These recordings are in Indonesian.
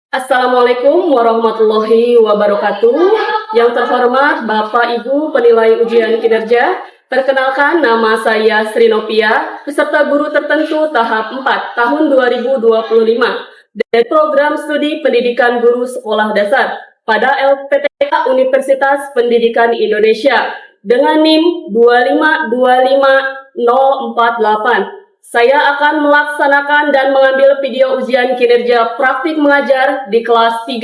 Assalamualaikum warahmatullahi wabarakatuh. Yang terhormat Bapak Ibu penilai ujian kinerja, perkenalkan nama saya Sri Novia, peserta guru tertentu tahap 4 tahun 2025 dari program studi pendidikan guru sekolah dasar pada LPTK Universitas Pendidikan Indonesia dengan NIM 2525048. Saya akan melaksanakan dan mengambil video ujian kinerja praktik mengajar di kelas 3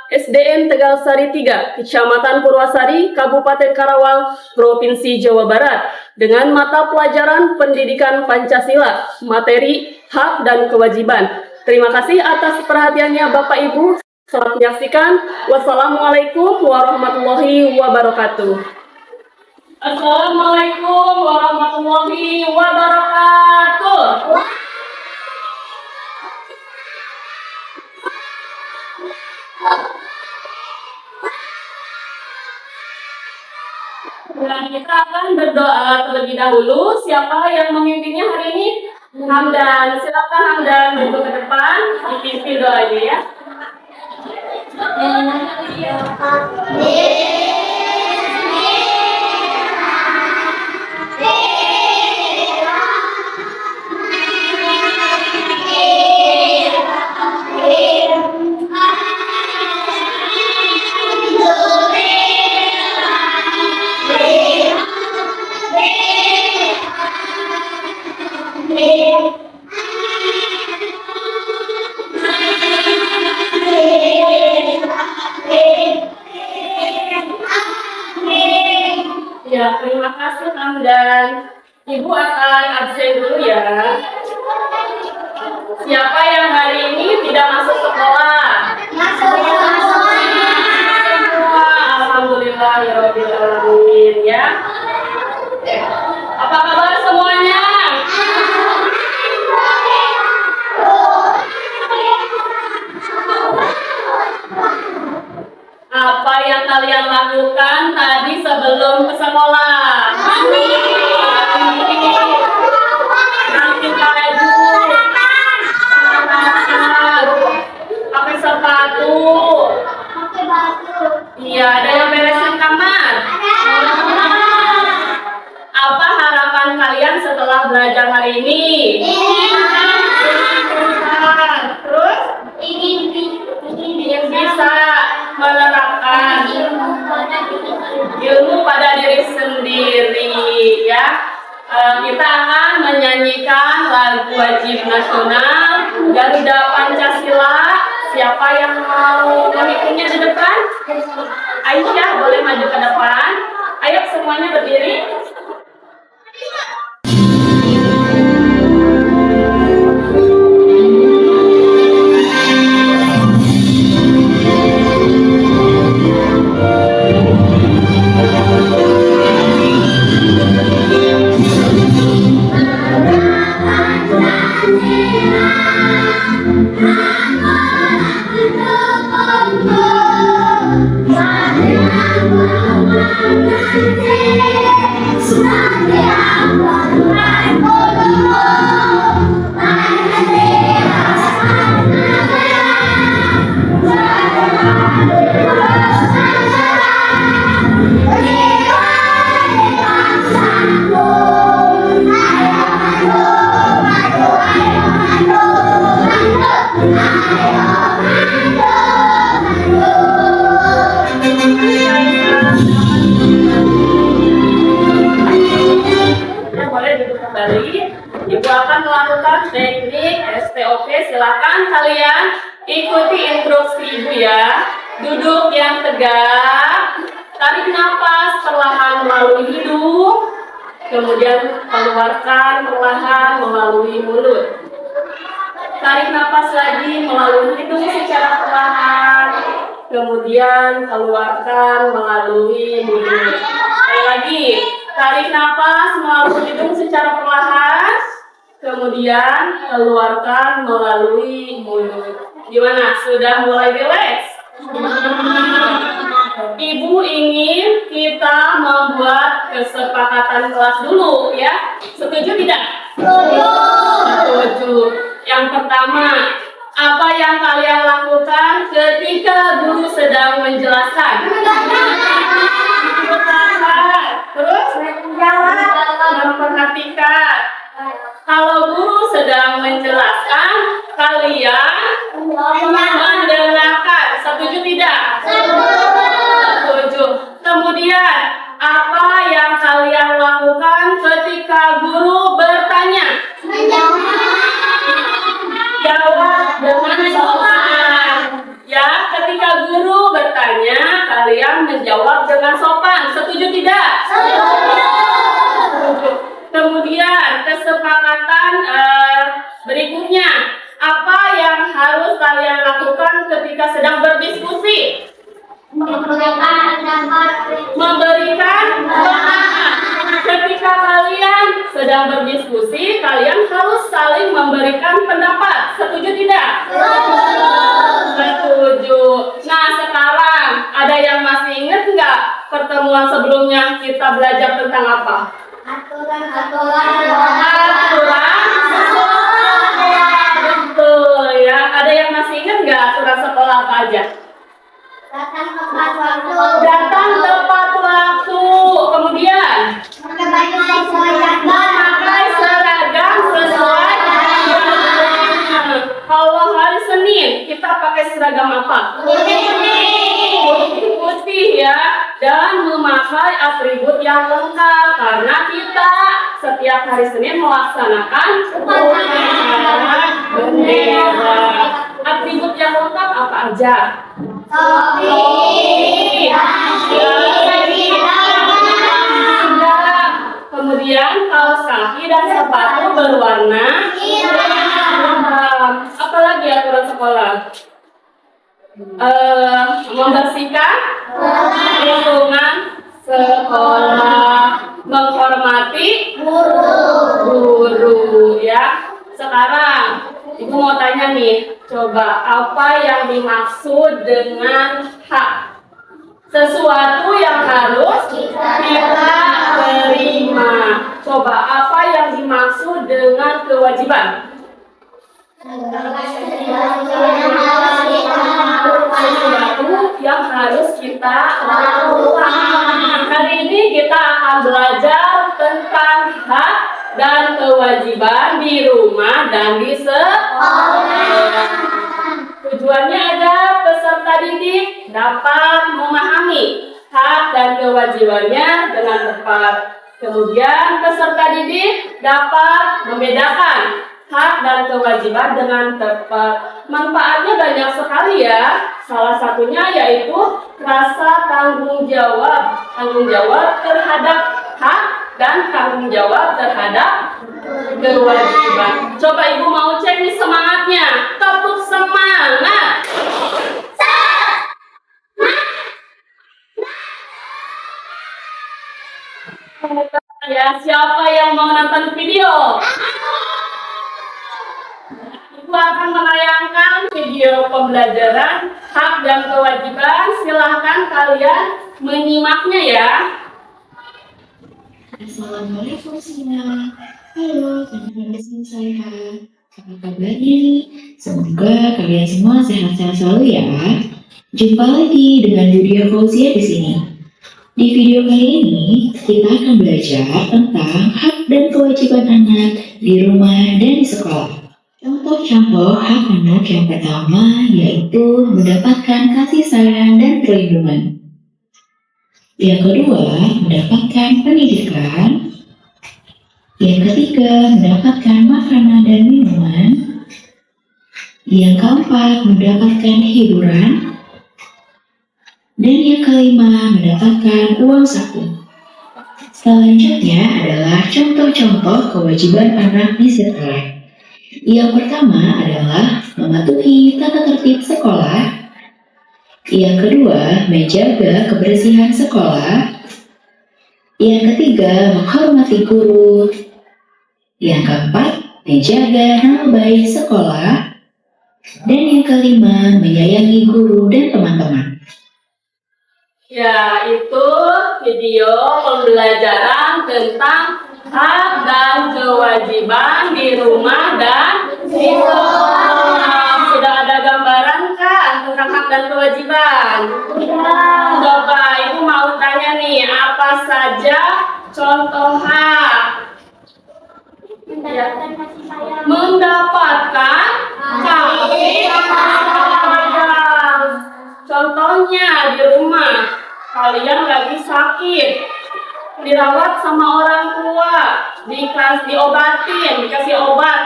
SDN Tegalsari 3, Kecamatan Purwasari, Kabupaten Karawang, Provinsi Jawa Barat, dengan mata pelajaran Pendidikan Pancasila, materi hak dan kewajiban. Terima kasih atas perhatiannya Bapak Ibu. Selamat menyaksikan. Wassalamualaikum warahmatullahi wabarakatuh. Assalamualaikum warahmatullahi wabarakatuh. Dan kita akan berdoa terlebih dahulu. Siapa yang memimpinnya hari ini? Hamdan. Silakan Hamdan duduk ke depan, dipimpin doanya ya. Ya, terima kasih Hamdan. Ibu akan absen dulu ya. Siapa yang hari ini tidak masuk sekolah? Semua, alhamdulillahirobbilalamin ya. Apa kabar semuanya? Apa yang kalian lakukan tadi sebelum ke sekolah? Ganti baju, pakai sepatu. Iya, ada yang beresin kamar. Apa harapan kalian setelah belajar hari ini? Terus ingin bisa menerapkan ilmu pada diri sendiri ya. Kita akan menyanyikan lagu wajib nasional Garuda Pancasila. Siapa yang mau memimpinnya di depan? Aisyah boleh maju ke depan. Ayo semuanya berdiri. Ibu akan melakukan teknik SPOP. Silakan kalian ikuti instruksi Ibu ya. Duduk yang tegak, tarik nafas perlahan melalui hidung, kemudian keluarkan perlahan melalui mulut. Tarik nafas lagi melalui hidung secara perlahan, kemudian keluarkan melalui mulut. Sekali lagi, tarik nafas melalui hidung secara perlahan, kemudian keluarkan melalui mulut. Gimana? Sudah mulai rileks? Ibu ingin kita membuat kesepakatan kelas dulu ya. Setuju tidak? Setuju. Yang pertama, apa yang kalian lakukan tidak? Setuju. Kemudian kesepakatan berikutnya, apa yang harus kalian lakukan ketika sedang berdiskusi? Memberikan pendapat. Ketika kalian sedang berdiskusi, kalian harus saling memberikan pendapat. Setuju tidak? Setuju. Nah, sekarang ada yang masih ingat nggak pertemuan sebelumnya kita belajar tentang apa? Aturan sekolah. Betul ya. Ada yang masih ingat nggak aturan sekolah apa aja? Datang tepat waktu. Kemudian memakai seragam sesuai. Kalau hari Senin kita pakai seragam apa? Putih ya. Dan memakai atribut yang lengkap karena kita setiap hari Senin melaksanakan upacara bendera. Atribut yang lengkap apa aja? Kemudian kaos kaki dan sepatu berwarna hitam. Apalagi aturan sekolah? Membersihkan lingkungan sekolah, menghormati guru ya. Sekarang Ibu mau tanya nih, coba apa yang dimaksud dengan hak? Sesuatu yang harus kita terima. Coba apa yang dimaksud dengan kewajiban? Sesuatu yang harus kita lakukan. Hari ini kita akan belajar tentang hak dan kewajiban di rumah dan di sekolah. Tujuannya agar peserta didik dapat memahami hak dan kewajibannya dengan tepat. Kemudian peserta didik dapat membedakan hak dan kewajiban dengan tepat. Manfaatnya banyak sekali ya. Salah satunya yaitu rasa tanggung jawab. Tanggung jawab terhadap hak dan tanggung jawab terhadap kewajiban. Coba Ibu mau cek nih semangatnya. Tepuk semangat. Ya, siapa yang mau nonton video? Ibu akan menayangkan video pembelajaran hak dan kewajiban. Silahkan kalian menyimaknya ya. Assalamualaikum semua. Halo, teman-teman sehat. Apa kabarnya nih? Semoga kalian semua sehat-sehat selalu ya. Jumpa lagi dengan Budia Fauzia di sini. Di video kali ini, kita akan belajar tentang hak dan kewajiban anak di rumah dan di sekolah. Contoh-contoh hak anak yang pertama yaitu mendapatkan kasih sayang dan perlindungan. Yang kedua, mendapatkan pendidikan. Yang ketiga, mendapatkan makanan dan minuman. Yang keempat, mendapatkan hiburan. Dan yang kelima, mendapatkan uang saku. Selanjutnya adalah contoh-contoh kewajiban anak di sekolah. Yang pertama adalah mematuhi tata tertib sekolah. Yang kedua, menjaga kebersihan sekolah. Yang ketiga, menghormati guru. Yang keempat, menjaga nama baik sekolah. Dan yang kelima, menyayangi guru dan teman-teman. Ya, itu video pembelajaran tentang hak dan kewajiban di rumah dan di sekolah. Sudah ada gambaran kan tentang hak dan kewajiban? Coba Ibu mau tanya nih, apa saja contoh hak? Mendapatkan kasih sayang. Contohnya di rumah, kalian lagi sakit, dirawat sama orang tua, dikasih obat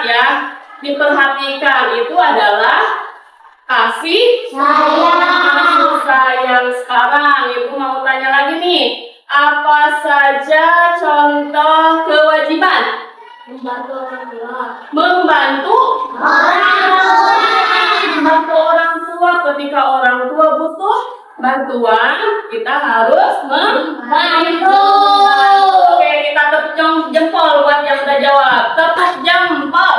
ya, diperhatikan, itu adalah kasih sayang. Sekarang Ibu mau tanya lagi nih, apa saja contoh kewajiban? Membantu orang tua. Membantu membantu orang tua. Ketika orang tua butuh bantuan, kita harus membantu. Oke, kita tepuk jempol buat yang udah jawab. Tepuk jempol.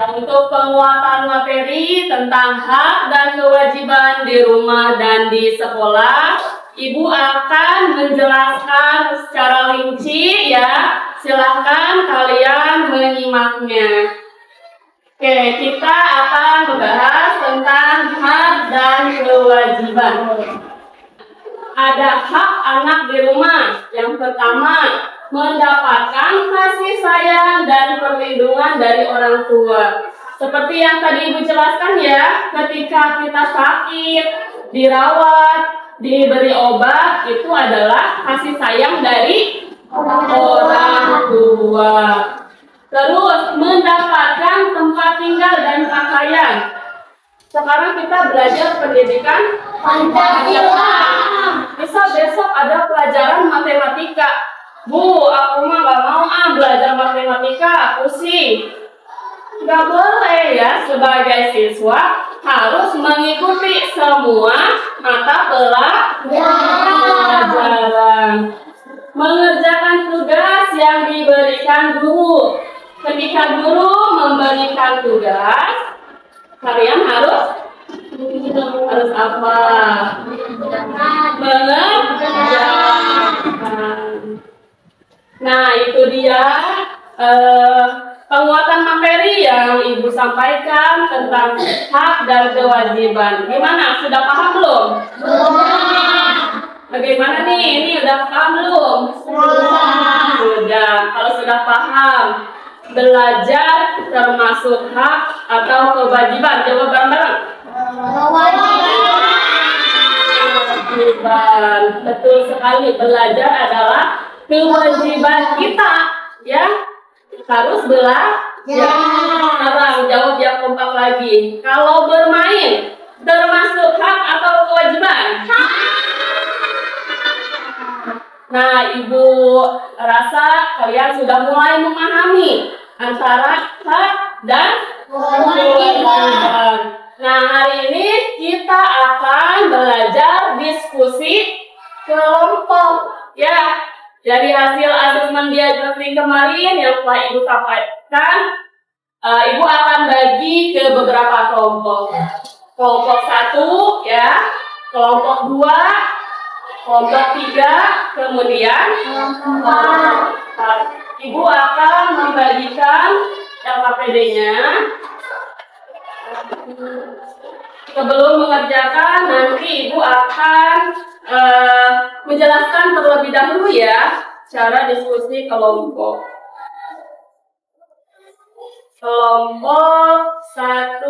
Untuk penguatan materi tentang hak dan kewajiban di rumah dan di sekolah, Ibu akan menjelaskan secara rinci ya. Silahkan kalian menyimaknya. Oke, kita akan membahas tentang hak dan kewajiban. Ada hak anak di rumah. Yang pertama, mendapatkan kasih sayang dan perlindungan dari orang tua. Seperti yang tadi Ibu jelaskan ya, ketika kita sakit, dirawat, diberi obat, itu adalah kasih sayang dari orang tua. Terus, mendapatkan tempat tinggal dan pakaian. Sekarang kita belajar pendidikan Pancasila. Bisa besok ada pelajaran matematika. Bu, aku mah gak mau belajar matematika, pusing. Gak boleh ya, sebagai siswa harus mengikuti semua mata pelajaran. Mengerjakan tugas yang diberikan guru. Ketika guru memberikan tugas, kalian harus apa? Mengerjakan. Nah, itu dia penguatan materi yang Ibu sampaikan tentang hak dan kewajiban. Gimana? Sudah paham belum? Bagaimana nih? Ini udah paham belum? Sudah. Kalau sudah paham, belajar termasuk hak atau kewajiban? Jawab bareng-bareng. Kewajiban. Betul sekali. Belajar adalah kewajiban kita, ya. Harus belajar. Sekarang jawab yang kompak lagi. Kalau bermain termasuk hak atau kewajiban? Nah, Ibu rasa kalian sudah mulai memahami antara hak dan kewajiban. Nah, hari ini kita akan belajar diskusi kelompok, ya. Dari hasil asesmen diagnostik kemarin yang telah Ibu sampaikan, Ibu akan bagi ke beberapa kelompok. Kelompok 1, ya, kelompok 2, kelompok 3, kemudian kelompok 4. Ibu akan membagikan LKPD-nya. Sebelum mengerjakan, nanti Ibu akan menjelaskan terlebih dahulu ya cara diskusi kelompok. Kelompok 1,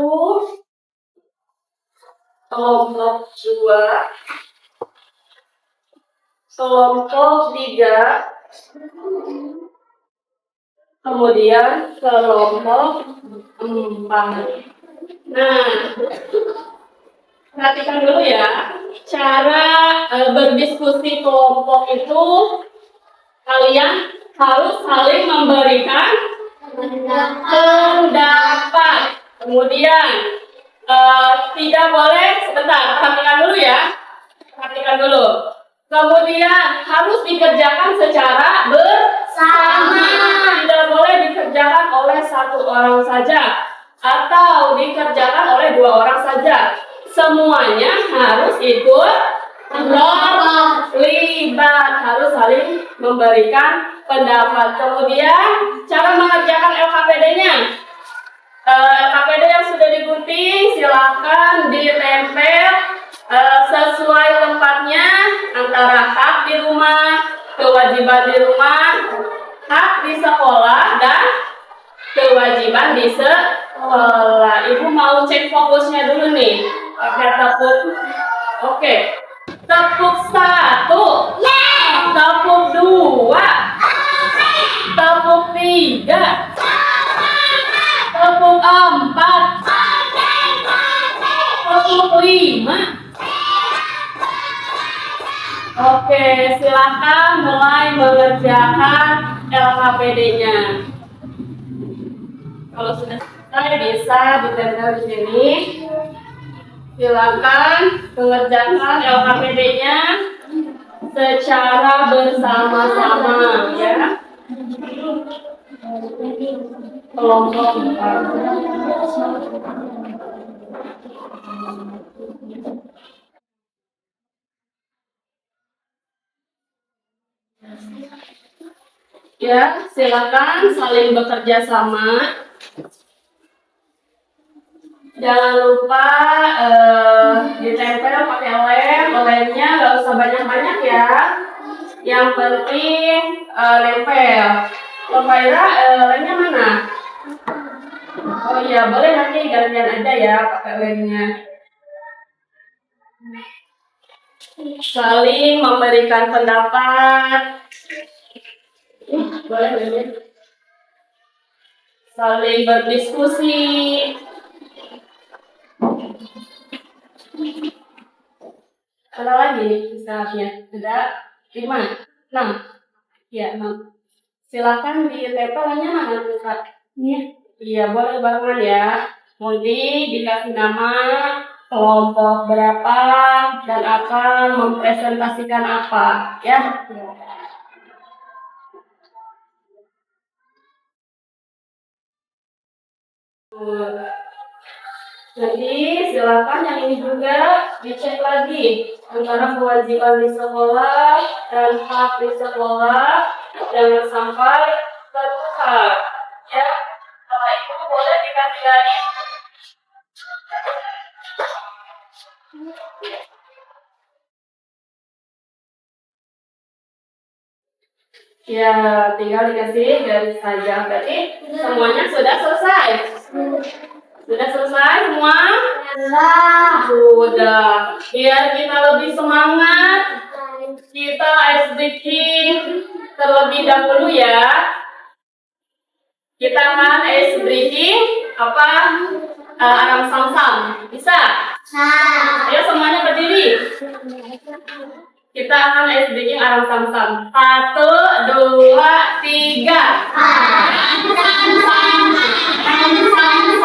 kelompok 2, kelompok 3, kemudian kelompok 4. Nah, perhatikan dulu ya, cara berdiskusi kelompok itu kalian harus saling memberikan pendapat. Kemudian tidak boleh, sebentar, perhatikan dulu ya. Perhatikan dulu. Kemudian harus dikerjakan secara bersama. Tidak boleh dikerjakan oleh satu orang saja atau dikerjakan oleh 2 orang saja. Semuanya harus ikut terlibat, harus saling memberikan pendapat. Kemudian cara mengerjakan LKPD-nya. LKPD yang sudah digunting silakan ditempel sesuai tempatnya antara hak di rumah, kewajiban di rumah, hak di sekolah, dan kewajiban di sekolah. Ibu mau cek fokusnya dulu nih. Pakai tepuk. Oke. Tepuk 1. Tepuk 2. Tepuk 3. Tepuk 4. Oke, silakan mulai mengerjakan LKPD-nya. Kalau sudah selesai bisa ditempel di sini. Silakan mengerjakan LKPD-nya secara bersama-sama ya. Kelompok ya, silakan saling bekerja sama. Jangan lupa ditempel pakai lem. Lemnya nggak usah banyak-banyak ya. Yang penting nempel. Lopaira, lemnya mana? Oh iya, boleh nanti gantian aja ya pakai lemnya. Saling memberikan pendapat. Boleh, boleh. Saling berdiskusi. Ada lagi misalnya, ada 5, 6, ya 6. Silakan ditempelnya mana Kak? Iya, boleh barengan ya. Nanti dikasih nama, kelompok berapa, dan akan mempresentasikan apa, ya. Jadi silakan yang ini juga dicek lagi antara kewajiban di sekolah dan hak di sekolah, jangan sampai tertukar ya. Setelah itu boleh dikasih garis. Ya, tinggal dikasih garis saja. Berarti semuanya sudah selesai. Sudah selesai semua? Sudah. Biar kita lebih semangat, kita ice breaking terlebih dahulu ya. Kita akan ice breaking apa? Aram sam-sam. Bisa? Ayo semuanya berdiri. Kita akan ice breaking aram sam-sam. 1, 2, 3. Aram sam-sam. Aram sam-sam.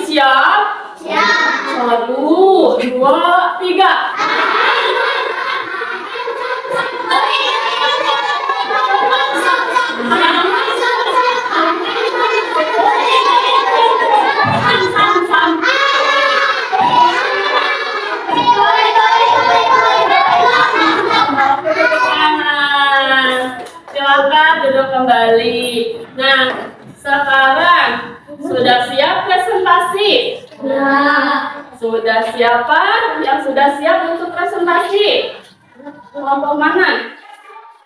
Siap? Siap. 1, 2, 3. Silakan duduk kembali. Nah, sekarang sudah siap presentasi? Sudah siapa yang sudah siap untuk presentasi? Kelompok mana?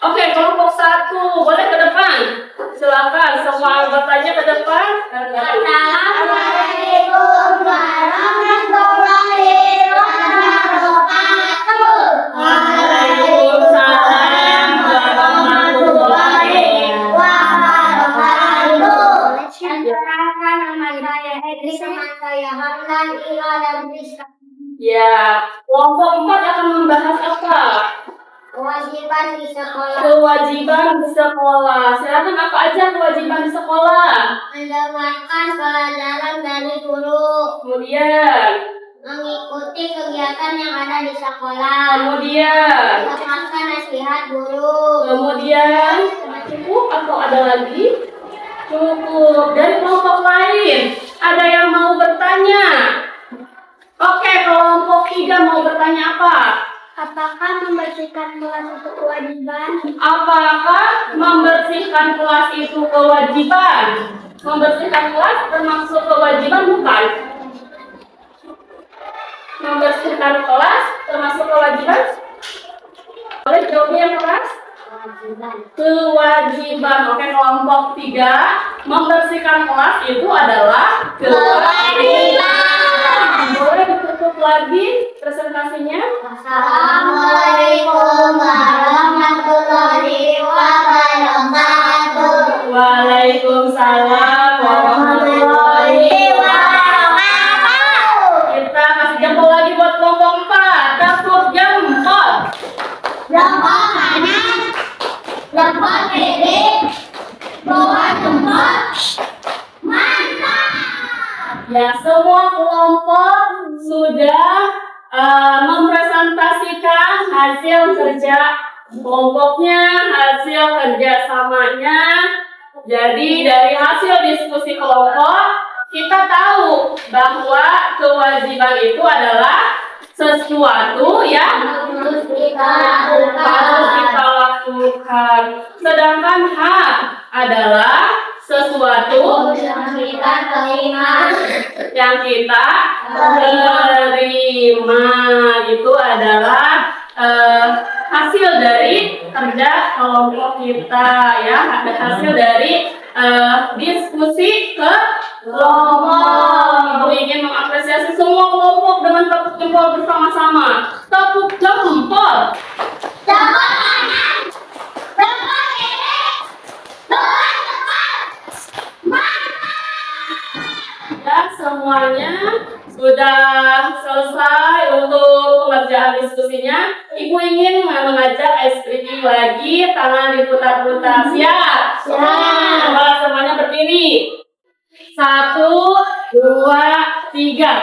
Oke, kelompok 1 boleh ke depan. Silakan semua anggotanya ke depan. Assalamualaikum warahmatullahi wabarakatuh. Waalaikumsalam warahmatullahi wabarakatuh. Perkenalkan, nama saya Edri, teman saya Hamdan, Ila, dan Rizka. Ya, kelompok 4 akan membahas apa? Kewajiban di sekolah. Kewajiban di sekolah. Silakan, apa aja kewajiban di sekolah? Mendengarkan pelajaran dari guru. Kemudian, Mengikuti kegiatan yang ada di sekolah. kemudian, Mendengarkan nasihat guru. kemudian, cukup atau ada lagi? Cukup. Dari kelompok lain, ada yang mau bertanya? Oke, kelompok 3 mau bertanya apa? Apakah membersihkan kelas itu kewajiban? Apakah membersihkan kelas itu kewajiban? Membersihkan kelas termasuk kewajiban bukan? Membersihkan kelas termasuk kewajiban? Boleh jawab yang keras? Kewajiban. Oke, kelompok 3, membersihkan kelas itu adalah kewajiban. Boleh ditutup lagi presentasinya? Assalamualaikum warahmatullahi wabarakatuh. Waalaikumsalam warahmatullahi wabarakatuh. Kita kasih jempol lagi buat kelompok 4. Tepuk jempol. Jempol kanan, jempol kiri, bawah jempol. Mantap. Ya, semua kelompok sudah mempresentasikan hasil kerja kelompoknya, hasil kerjasamanya. Jadi dari hasil diskusi kelompok, kita tahu bahwa kewajiban itu adalah sesuatu yang harus kita lakukan. Sedangkan hak adalah sesuatu yang kita terima. Itu adalah hasil dari kerja kelompok kita, ya. Ada hasil dari diskusi ke kelompok. Ibu ingin mengapresiasi semua kelompok dengan tepuk jempol bersama-sama. Tepuk jempol. Jempol kanan, jempol kiri, bawah jempol. Ya, semuanya sudah selesai untuk pengerjaan diskusinya. Ibu ingin mengajak SPG lagi, tangan diputar-putar. Siap? Coba semuanya berdiri. 1, 2, 3.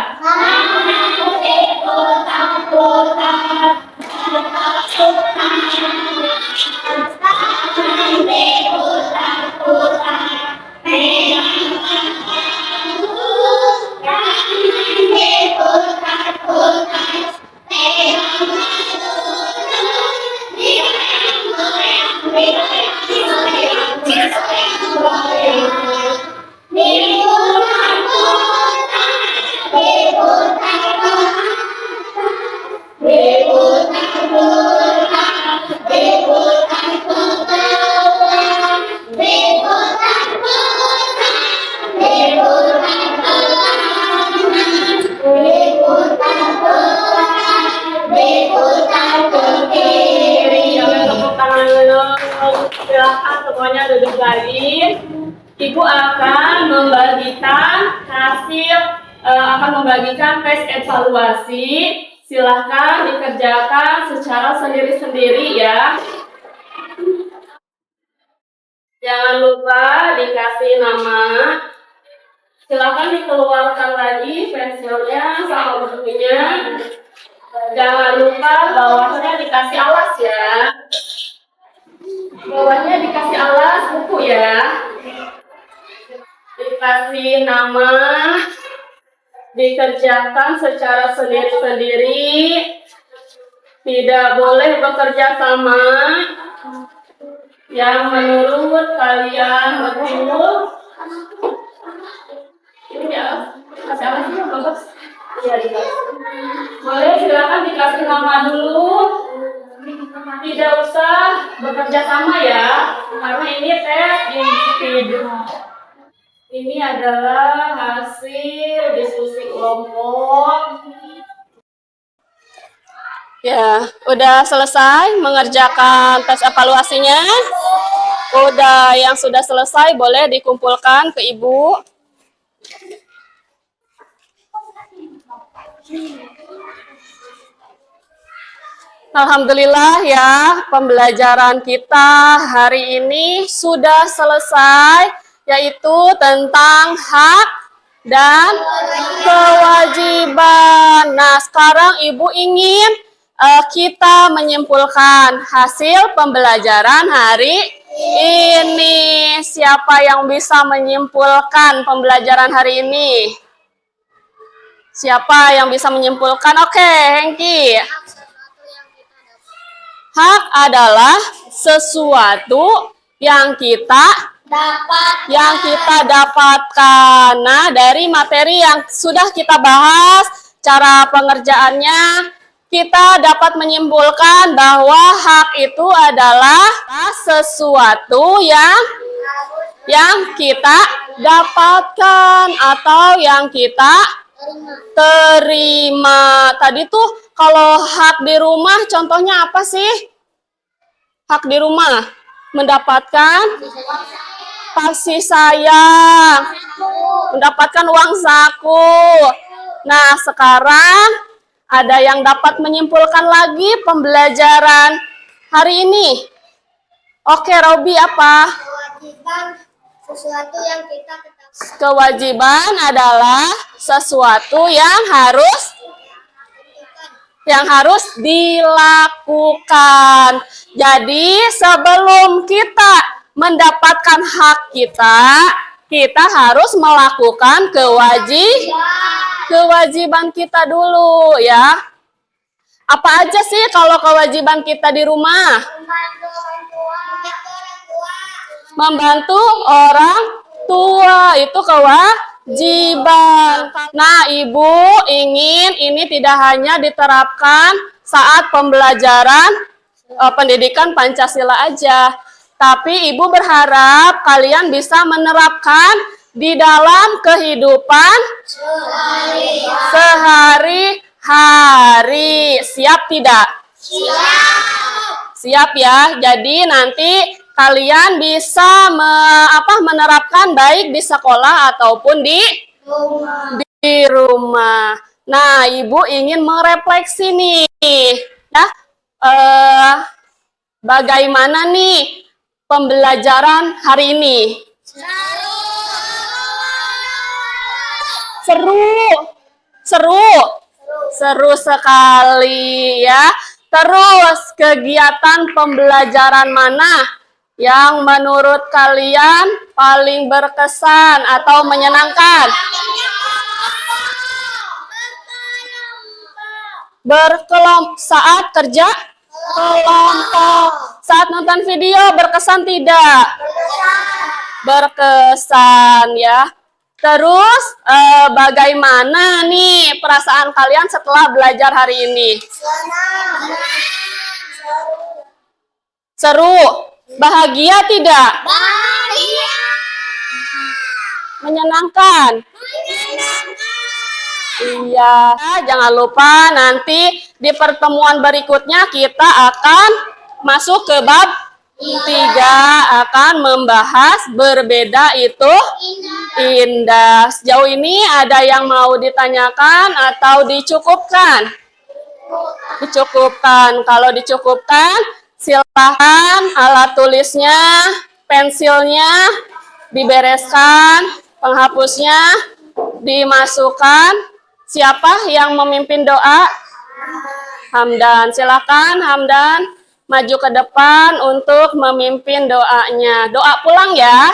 Silakan semuanya duduk lagi. Ibu akan membagikan tes evaluasi. Silahkan dikerjakan secara sendiri-sendiri, ya. Jangan lupa dikasih nama. Silahkan dikeluarkan lagi pensilnya sama bukunya. Jangan lupa bawahnya dikasih alas, ya. Bawahnya dikasih alas buku, ya. Dikasih nama, dikerjakan secara sendiri-sendiri, tidak boleh bekerja sama. Yang menurut kalian betul. Ini ya, kasih alasnya bagus. Iya, dikasih. Boleh, silakan dikasih nama dulu. Tidak usah bekerja sama, ya, karena ini tes individu. Ini adalah hasil diskusi kelompok. Ya, udah selesai mengerjakan tes evaluasinya. Udah, yang sudah selesai boleh dikumpulkan ke ibu. Alhamdulillah, ya, pembelajaran kita hari ini sudah selesai, yaitu tentang hak dan kewajiban. Nah, sekarang ibu ingin kita menyimpulkan hasil pembelajaran hari ini. Siapa yang bisa menyimpulkan pembelajaran hari ini? Siapa yang bisa menyimpulkan? Oke, Hengki. Hak adalah sesuatu yang kita dapatkan. Nah, dari materi yang sudah kita bahas, cara pengerjaannya, kita dapat menyimpulkan bahwa hak itu adalah sesuatu yang kita dapatkan atau yang kita terima. Tadi tuh kalau hak di rumah contohnya apa sih? Hak di rumah mendapatkan kasih sayang, mendapatkan uang saku. Nah, sekarang ada yang dapat menyimpulkan lagi pembelajaran hari ini. Oke, Robi, apa? Kewajiban sesuatu yang kita ketahui. Kewajiban adalah sesuatu yang harus dilakukan. Jadi, sebelum kita mendapatkan hak kita harus melakukan kewajiban kita dulu ya. Apa aja sih kalau kewajiban kita di rumah? Membantu orang tua itu kewajiban. Nah, Ibu ingin ini tidak hanya diterapkan saat pembelajaran pendidikan Pancasila aja, tapi Ibu berharap kalian bisa menerapkan di dalam kehidupan sehari-hari. Siap tidak? Siap ya. Jadi nanti kalian bisa menerapkan baik di sekolah ataupun di rumah. Nah, Ibu ingin merefleksi nih, ya, bagaimana nih pembelajaran hari ini? Seru sekali ya. Terus kegiatan pembelajaran mana yang menurut kalian paling berkesan atau menyenangkan? Berkelompok saat kerja kelompok. Saat nonton video berkesan tidak? Berkesan ya. Terus bagaimana nih perasaan kalian setelah belajar hari ini? Seru. Bahagia tidak? Bahagia. Menyenangkan? Iya. Jangan lupa nanti di pertemuan berikutnya kita akan masuk ke bab 3, akan membahas berbeda itu indah. Sejauh ini ada yang mau ditanyakan atau dicukupkan? Dicukupkan. Kalau dicukupkan, silahkan alat tulisnya, pensilnya dibereskan, penghapusnya dimasukkan. Siapa yang memimpin doa? Hamdan. Silahkan Hamdan maju ke depan untuk memimpin doanya. Doa pulang ya.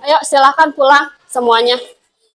Ayo silahkan pulang semuanya.